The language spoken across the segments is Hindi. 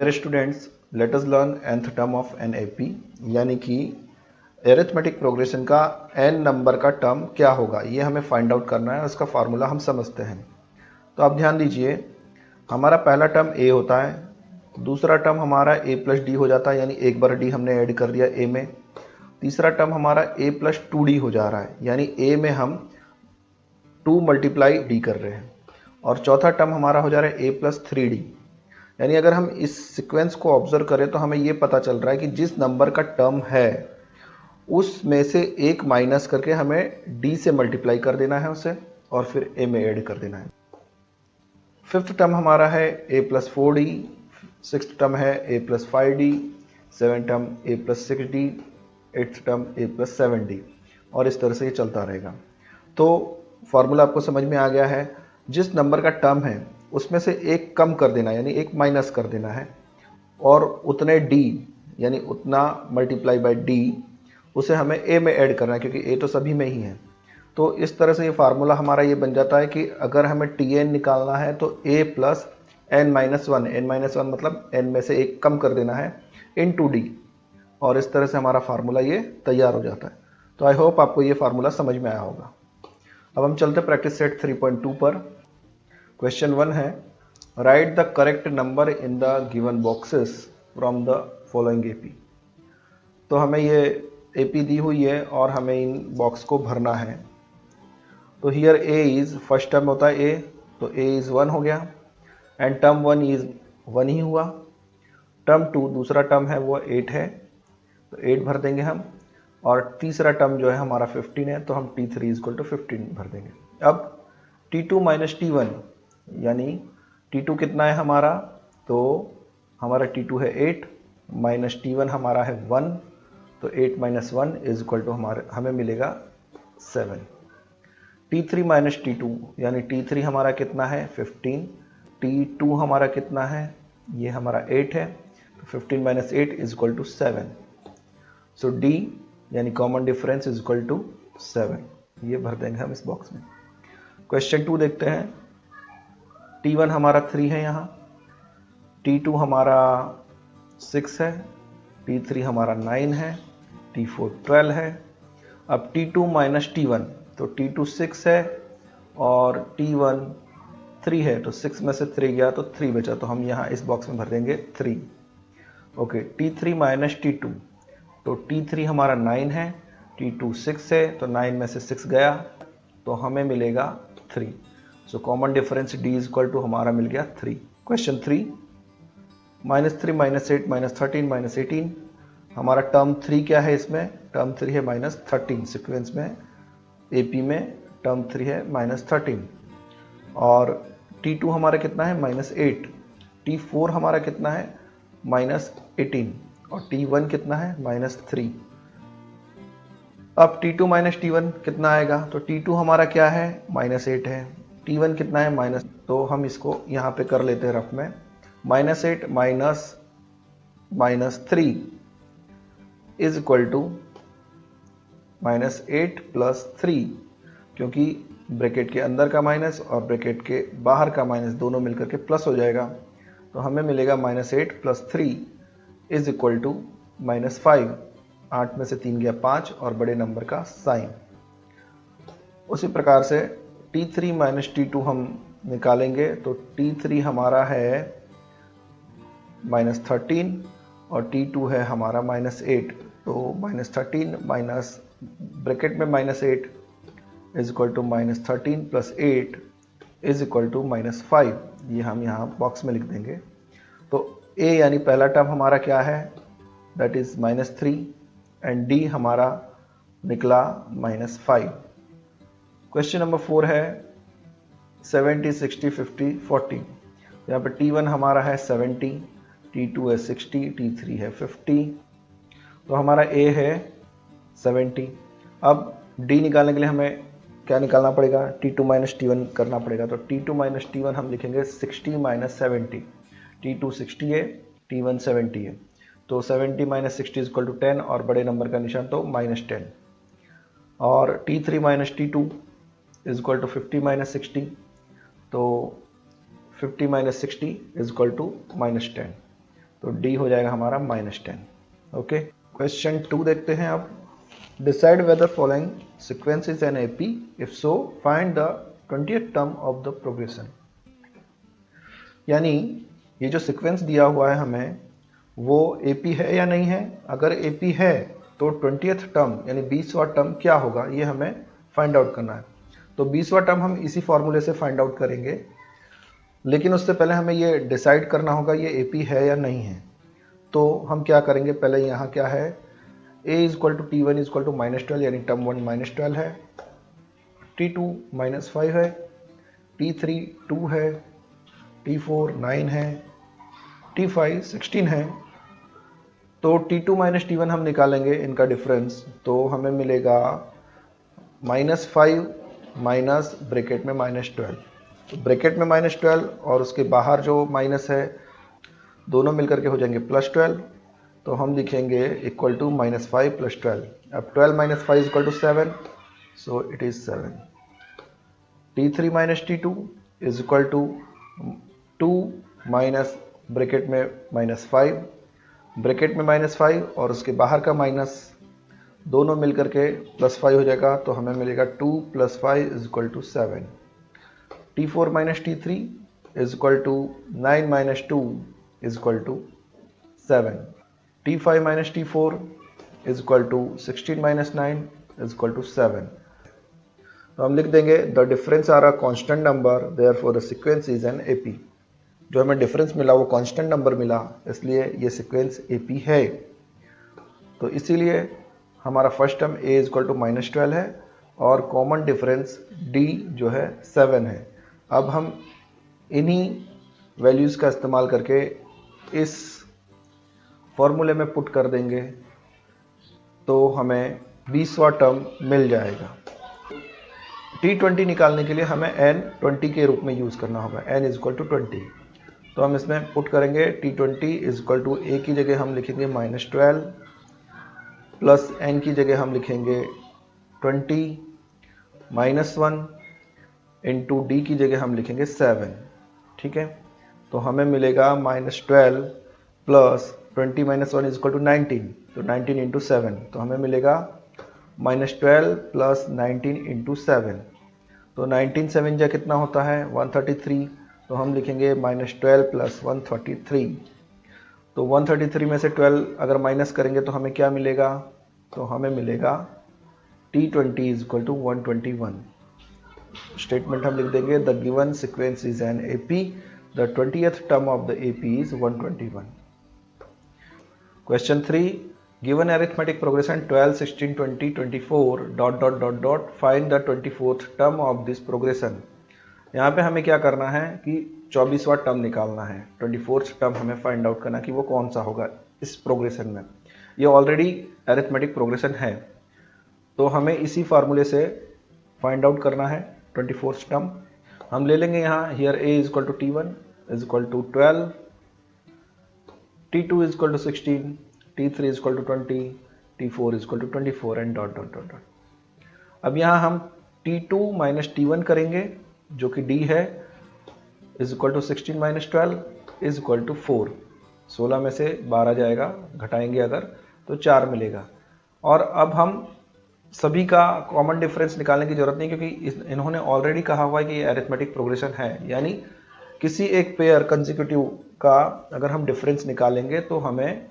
Dear students, let us learn nth term of an AP, यानी कि एरिथमेटिक प्रोग्रेशन का n नंबर का टर्म क्या होगा, ये हमें फाइंड आउट करना है। उसका फार्मूला हम समझते हैं। तो आप ध्यान दीजिए, हमारा पहला टर्म a होता है, दूसरा टर्म हमारा a प्लस डी हो जाता है, यानी एक बार d हमने ऐड कर दिया a में। तीसरा टर्म हमारा a प्लस 2d हो जा रहा है, यानी a में हम 2 मल्टीप्लाई d कर रहे हैं। और चौथा टर्म हमारा हो जा रहा है a प्लस 3d। यानी अगर हम इस सीक्वेंस को ऑब्जर्व करें तो हमें ये पता चल रहा है कि जिस नंबर का टर्म है उसमें से एक माइनस करके हमें d से मल्टीप्लाई कर देना है उसे, और फिर a में ऐड कर देना है। फिफ्थ टर्म हमारा है a plus 4d, sixth term है a plus 5d, seventh term a plus 6d, eighth term a plus 7d, और इस तरह से ये चलता रहेगा। तो फॉर्मूला आपको समझ में आ गया है। जिस नंबर का टर्म है उसमें से एक कम कर देना है, यानी एक माइनस कर देना है, और उतने d यानी उतना मल्टीप्लाई बाय d उसे हमें a में ऐड करना है, क्योंकि a तो सभी में ही है। तो इस तरह से ये फार्मूला हमारा ये बन जाता है कि अगर हमें tn निकालना है तो a plus n minus one, n minus one मतलब n में से एक कम कर देना है, इनटू d, और इस तरह से हमारा फार्मूला ये तैयार हो जाता है। तो आई होप आपको ये फार्मूला समझ में आया होगा। अब हम चलते प्रैक्टिस सेट 3.2 पर। क्वेश्चन 1 है, right the correct number in the given boxes from the following AP. तो हमें ये एपी दी हुई है और हमें इन बॉक्स को भरना है। तो here A is, first term होता है ए, तो ए इज 1 हो गया, एंड टर्म 1 इज 1 ही हुआ। टर्म 2 दूसरा टर्म है वो 8 है, तो 8 भर देंगे हम, और तीसरा टर्म जो है हमारा 15 है, तो हम t3 इक्वल टू 15 भर देंगे। अब t2 माइनस t1, यानी t2 कितना है हमारा, तो हमारा t2 है 8, माइनस t1 हमारा है 1, तो 8 माइनस 1 इज इक्वल टू हमें मिलेगा 7। t3 माइनस t2, यानी t3 हमारा कितना है 15, t2 हमारा कितना है, ये हमारा 8 है, तो 15 minus 8 is equal to 7। So d यानी common difference is equal to 7, ये भर देंगे हम इस बॉक्स में। क्वेश्चन 2 देखते हैं। t1 हमारा 3 है यहाँ, t2 हमारा 6 है, t3 हमारा 9 है, t4 12 है। अब t2 माइनस t1, तो t2 6 है और t1 3 है, तो 6 में से 3 गया तो 3 बचा, तो हम यहाँ इस बॉक्स में भर देंगे 3। ओके, t3 माइनस t2, तो t3 हमारा 9 है, t2 6 है, तो 9 में से 6 गया, तो हमें मिलेगा 3। So common difference d is equal to हमारा मिल गया 3। Question 3, minus 3 minus 8 minus 13 minus 18, हमारा टर्म 3 क्या है इसमें, टर्म 3 है माइनस 13। सिक्वेंस में एपी में टर्म 3 है माइनस 13, और t2 हमारा कितना है माइनस 8, t4 हमारा कितना है माइनस 18, और t1 कितना है माइनस 3। अब t2 माइनस t1 कितना आएगा, तो t2 हमारा क्या है माइनस 8 है, t1 कितना है माइनस, तो हम इसको यहाँ पे कर लेते हैं रफ में, minus 8 minus minus 3 is equal to minus 8 plus 3, क्योंकि ब्रैकेट के अंदर का माइनस और ब्रैकेट के बाहर का माइनस दोनों मिलकर के प्लस हो जाएगा, तो हमें मिलेगा minus 8 plus 3 is equal to minus 5। 8 में से 3 गया 5, और बड़े नंबर का साइन। उसी प्रकार से t3 माइनस t2 हम निकालेंगे, तो t3 हमारा है माइनस 13 और t2 है हमारा माइनस 8, तो माइनस 13 माइनस ब्रैकेट में minus 8 is equal to minus 13 plus 8 is equal to minus 5, ये हम यहाँ बॉक्स में लिख देंगे। तो a यानी पहला टर्म हमारा क्या है, that is minus 3, and d हमारा निकला माइनस 5। क्वेश्चन नंबर 4 है 70 60 50 40। यहाँ पर t1 हमारा है 70, t2 है 60, t3 है 50, तो हमारा a है 70। अब d निकालने के लिए हमें क्या निकालना पड़ेगा, t2 माइनस t1 करना पड़ेगा, तो t2 माइनस t1 हम लिखेंगे 60 माइनस 70, t2 60 है, t1 70 है, तो 70 माइनस 60 इज इक्वल टू 10, और बड़े नंबर का निशान तो माइनस 10, और t3 minus t2 is equal to 50 minus 60, तो 50 minus 60 is equal to minus 10। तो डी हो जाएगा हमारा -10। ओके, क्वेश्चन 2 देखते हैं अब। Decide whether following sequence is an AP, if so find the 20th term of the progression. यानी ये जो सीक्वेंस दिया हुआ है हमें वो एपी है या नहीं है। अगर एपी है तो 20th टर्म यानी 20वां टर्म क्या होगा, ये हमें फाइंड आउट करना है। तो 20वां टर्म हम इसी फॉर्मूले से फाइंड आउट करेंगे, लेकिन उससे पहले हमें ये डिसाइड करना होगा ये एपी है या नहीं है। तो हम क्या करेंगे, पहले यहाँ क्या है, a equal to T1 equal to -12 यानी टर्म 1 -12 है, T2 -5 है, T3 2 है, T4 9 है, T5 16 है। तो T2 T1 हम निकालेंगे इनका डिफरेंस, तो हमें मिलेगा -5 माइनस ब्रैकेट में -12। तो ब्रैकेट में -12 और उसके बाहर जो माइनस है दोनों मिलकर के हो जाएंगे +12। तो हम लिखेंगे इक्वल टू -5 + 12। अब 12 - 5 equal to 7, so it is 7। T3 - T2 is equal to 2 minus bracket में -5, ब्रैकेट में -5 और उसके बाहर का माइनस दोनों मिलकर के +5 हो जाएगा। तो हमें मिलेगा 2 + 5 is equal to 7। T4 - T3 is equal to 9 - 2 is equal to 7। T5 - T4 is equal to 16 - 9 is equal to 7। तो हम लिख देंगे the difference are a constant number, therefore the sequence is an AP. जो हमें डिफरेंस मिला वो कांस्टेंट नंबर मिला, इसलिए ये सीक्वेंस एपी है। तो इसीलिए हमारा first term a equal to -12 है और कॉमन डिफरेंस d जो है 7 है। अब हम इन्हीं वैल्यूज़ का इस्तेमाल करके इस फॉर्मूले में पुट कर देंगे तो हमें 20वां टर्म मिल जाएगा। T20 निकालने के लिए हमें n 20 के रूप में यूज़ करना होगा, n इक्वल टू 20। तो हम इसमें पुट करेंगे T20 इक्वल टू a की जगह हम लिखेंगे -12 प्लस n की जगह हम लिखेंगे 20 -1 इंटू d की जगह हम लिखेंगे 7। ठीक है, तो हमें मिलेगा -12 प्लस 20 - 1 इक्वल टू 19, तो 19 इंटू 7। तो हमें मिलेगा -12 प्लस 19 इंटू 7। तो 19 7 जा कितना होता है 133। तो हम लिखेंगे -12 प्लस 133। तो 133 में से 12 अगर माइनस करेंगे तो हमें क्या मिलेगा, तो हमें मिलेगा T20 इक्वल टू 121। स्टेटमेंट हम लिख देंगे the given sequence is an AP, the 20th term of the AP is 121। Question 3, given arithmetic progression 12 16 20 24 ... find the 24th term of this progression. यहाँ पे हमें क्या करना है कि 24वां टर्म निकालना है, 24th टर्म हमें फाइंड आउट करना कि वो कौन सा होगा इस प्रोग्रेशन में। ये ऑलरेडी अरिथमेटिक प्रोग्रेशन है, तो हमें इसी फार्मूले से फाइंड आउट करना है 24th टर्म। हम ले लेंगे यहाँ here a equal to T1 equal to 12, T2 equal to 16, T3 equal to 20, T4 equal to 24 and ... अब यहाँ हम T2 - T1 करेंगे जो कि D है, is equal to 16 - 12 is equal to 4। 16 में से 12 जाएगा, घटाएंगे अगर तो 4 मिलेगा। और अब हम सभी का कॉमन डिफरेंस निकालने की जरूरत नहीं, क्योंकि इन्होंने ऑलरेडी कहा हुआ है कि ये अरिथमेटिक प्रोग्रेशन है, यानी किसी एक पेयर कंसेक्यूटिव का अगर हम डिफरेंस निकालेंगे तो हमें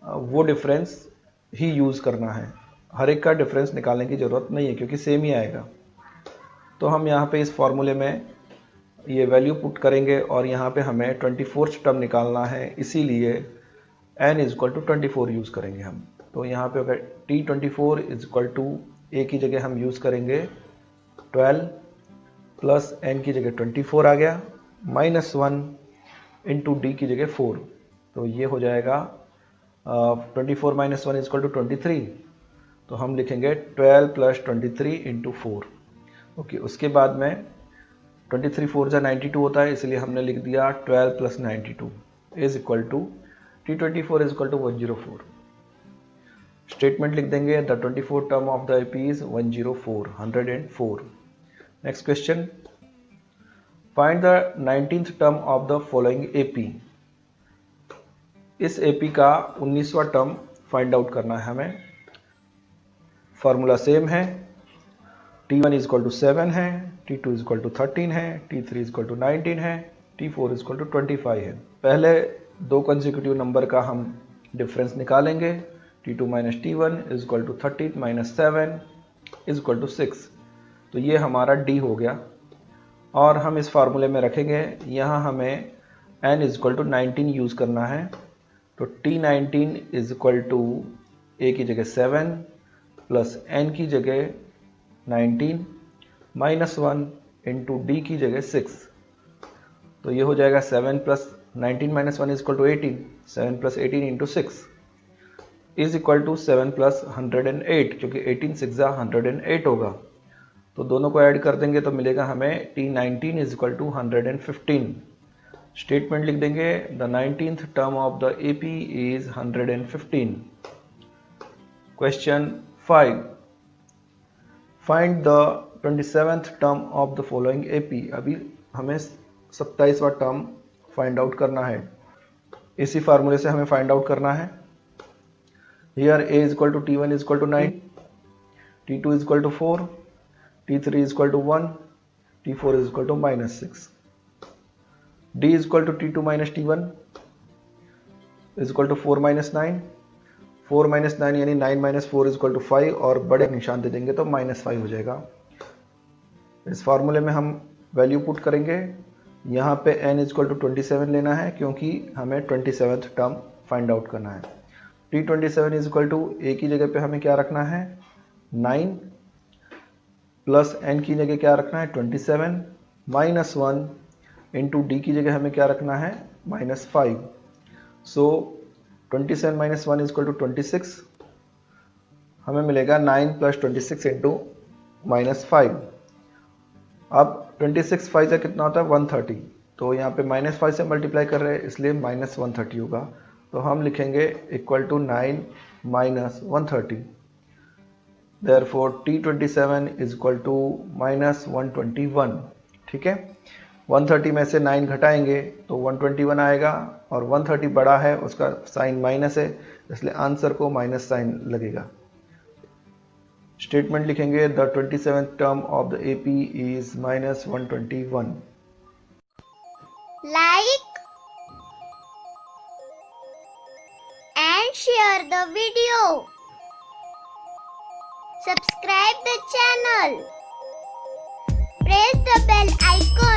वो डिफरेंस ही यूज़ करना है। हर एक का डिफरेंस निकालने की ज़रूरत नहीं है क्योंकि सेम ही आएगा। तो हम यहाँ पे इस फॉर्मूले में ये वैल्यू पुट करेंगे और यहाँ पे हमें 24th टर्म निकालना है, इसीलिए n इक्वल टू 24 यूज़ करेंगे हम। तो यहाँ पे अगर T24 इक्वल टू a की जगह हम यूज़ करेंगे 12 प्लस n की जगह 24 आ गया, -1 इंटू d की जगह 4। तो ये हो जाएगा 24 - 1 इक्वल टू 23। तो हम लिखेंगे 12 प्लस 23 इंटू 4। ओके, उसके बाद में 23 4 जा 92 होता है, इसलिए हमने लिख दिया 12 plus 92 is equal to T24 is equal to 104। Statement लिख देंगे the 24th term of the AP is 104, 104। Next question, find the 19th term of the following AP. इस एपी का 19वां टर्म फाइंड आउट करना है हमें। फार्मूला सेम है, T1 इज इक्वल टू 7 है, T2 इज इक्वल टू 13 है, T3 इज इक्वल टू 19 है, T4 इज इक्वल टू 25 है। पहले दो कंसेक्यूटिव नंबर का हम डिफरेंस निकालेंगे। T2 minus T1 is equal to 13 minus 7 is equal to 6। तो ये हमारा D हो गया और हम इस फार्मूले में रखेंगे। यहाँ हमें n is equal to 19 use करना है। तो T19 is equal to a की जगह 7 प्लस n की जगह 19 माइनस 1 इंटू डी की जगह 6। तो ये हो जाएगा 7 plus 19 minus 1 is equal to 18। 7 plus 18 into 6 is equal to 7 plus 108, क्योंकि 18 6 108 होगा। तो दोनों को ऐड कर देंगे तो मिलेगा हमें T19 is equal to 115। Statement लिख देंगे, the 19th term of the AP is 115। Question 5, find the 27th term of the following AP। अभी हमें 27वां टर्म फाइंड आउट करना है। इसी फार्मूले से हमें फाइंड आउट करना है। Here A is equal to T1 is equal to 9, T2 is equal to 4, T3 is equal to 1, T4 is equal to minus 6। D is equal to T2 minus T1 is equal to 4 minus 9। 4 minus 9 यानी 9 माइनस 4 इज इक्वल टू 5 और बड़े निशान दे देंगे तो माइनस 5 हो जाएगा। इस फार्मूले में हम वैल्यू पुट करेंगे। यहाँ पे n इज इक्वल टू 27 लेना है क्योंकि हमें 27th टर्म फाइंड आउट करना है। T27 is equal to a की जगह पे हमें क्या रखना है 9 प्लस n की जगह क्या रखना है 27 माइनस 1 इंटू डी की जगह हमें क्या रखना है minus 5। So 27 minus 1 is equal to 26। हमें मिलेगा 9 प्लस 26 इंटू माइनस 5। अब 26 5 से कितना होता है 130। तो यहाँ पे माइनस 5 से मल्टीप्लाई कर रहे हैं इसलिए माइनस 130 होगा। तो हम लिखेंगे equal to 9 minus 130। Therefore T27 is equal to minus 121। ठीक है, 130 में से 9 घटाएंगे तो 121 आएगा और 130 बड़ा है उसका साइन माइनस है इसलिए आंसर को माइनस साइन लगेगा। स्टेटमेंट लिखेंगे, the 27th term of the AP is minus 121। Like and share the video. Subscribe the channel. Press the bell icon.